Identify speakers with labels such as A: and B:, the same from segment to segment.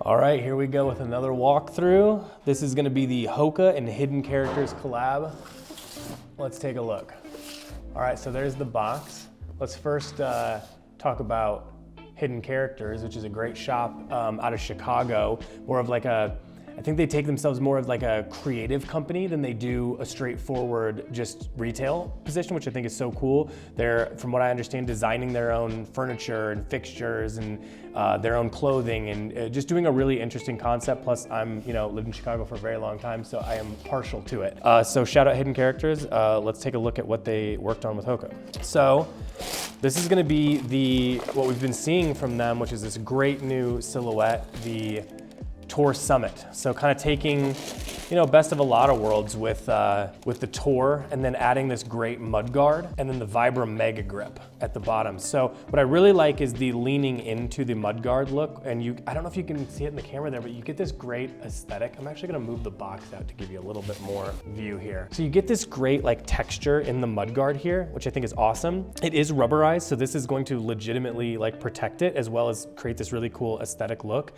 A: All right, here we go with another walkthrough. This is gonna be the HOKA and Hidden Characters collab. Let's take a look. All right, so there's the box. Let's first talk about Hidden Characters, which is a great shop out of Chicago, more of like I think they take themselves more of like a creative company than they do a straightforward just retail position, which I think is so cool. They're, from what I understand, designing their own furniture and fixtures and their own clothing and just doing a really interesting concept. Plus I'm, lived in Chicago for a very long time, so I am partial to it. So shout out Hidden Characters. Let's take a look at what they worked on with HOKA. So this is gonna be what we've been seeing from them, which is this great new silhouette, the Tour Summit. So kind of taking, best of a lot of worlds with the Tour and then adding this great mud guard and then the Vibram Mega Grip at the bottom. So what I really like is the leaning into the mud guard look. And I don't know if you can see it in the camera there, but you get this great aesthetic. I'm actually gonna move the box out to give you a little bit more view here. So you get this great texture in the mud guard here, which I think is awesome. It is rubberized, so this is going to legitimately protect it as well as create this really cool aesthetic look.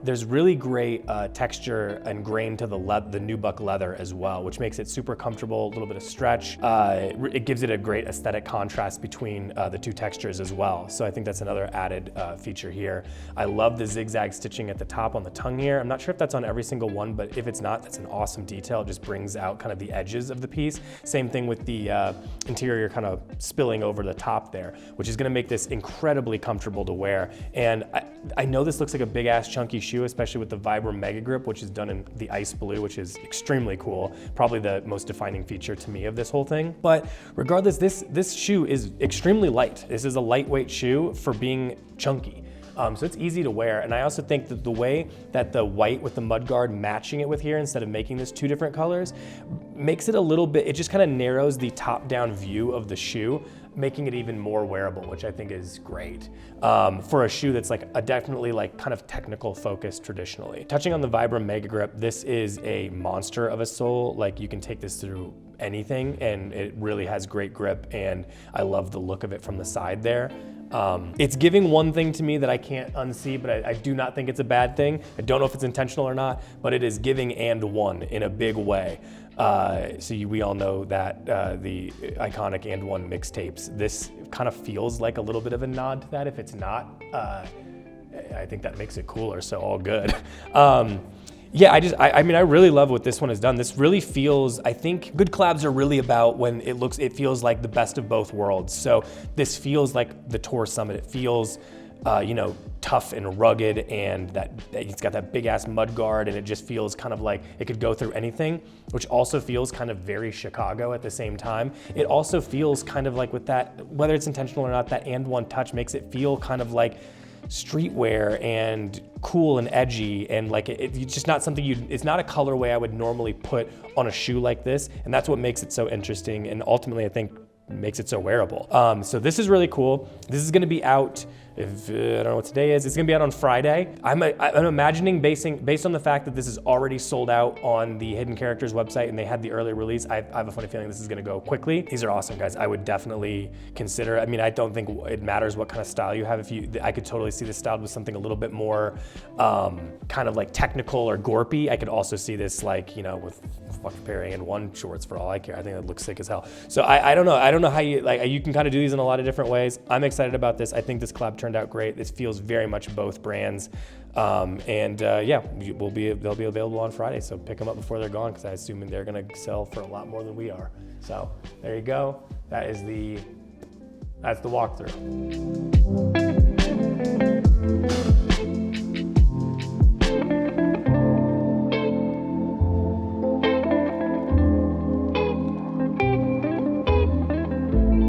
A: There's really great texture and grain to the nubuck leather as well, which makes it super comfortable, a little bit of stretch. It gives it a great aesthetic contrast between the two textures as well. So I think that's another added feature here. I love the zigzag stitching at the top on the tongue here. I'm not sure if that's on every single one, but if it's not, that's an awesome detail. It just brings out kind of the edges of the piece. Same thing with the interior kind of spilling over the top there, which is gonna make this incredibly comfortable to wear. And I know this looks like a big ass chunky shoe, especially with the Vibram Mega Grip, which is done in the ice blue, which is extremely cool. Probably the most defining feature to me of this whole thing. But regardless, this shoe is extremely light. This is a lightweight shoe for being chunky. So it's easy to wear. And I also think that the way that the white with the mud guard matching it with here, instead of making this two different colors, makes it a little bit, it just kind of narrows the top-down view of the shoe, making it even more wearable, which I think is great for a shoe that's definitely kind of technical focused traditionally. Touching on the Vibram Mega Grip, this is a monster of a sole. You can take this through anything and it really has great grip, and I love the look of it from the side there. It's giving one thing to me that I can't unsee, but I do not think it's a bad thing. I don't know if it's intentional or not, but it is giving and one in a big way. We all know that the iconic And One mixtapes, this kind of feels like a little bit of a nod to that. If it's not, I think that makes it cooler, so all good. Yeah, I really love what this one has done. This really feels, I think good collabs are really about when it feels like the best of both worlds. So this feels like the Tour Summit. It feels, tough and rugged, and that it's got that big ass mud guard, and it just feels kind of like it could go through anything, which also feels kind of very Chicago at the same time. It also feels kind of like with that, whether it's intentional or not, that And One touch makes it feel kind of like streetwear and cool and edgy, and it's just not something it's not a colorway I would normally put on a shoe like this, and that's what makes it so interesting, and ultimately I think makes it so wearable. So this is really cool. This is gonna be out, I don't know what today is, it's gonna be out on Friday. I'm imagining based on the fact that this is already sold out on the Hidden Characters website and they had the early release, I have a funny feeling this is gonna go quickly. These are awesome, guys. I would definitely consider, I don't think it matters what kind of style you have. I could totally see this styled with something a little bit more kind of technical or gorpy. I could also see this with fucking pair of And One shorts for all I care. I think that looks sick as hell. So I don't know. I don't know how you can kind of do these in a lot of different ways. I'm excited about this. I think this collab turned out great. This feels very much both brands. They'll be available on Friday. So pick them up before they're gone, because I assume they're gonna sell for a lot more than we are. So there you go. That's the walkthrough.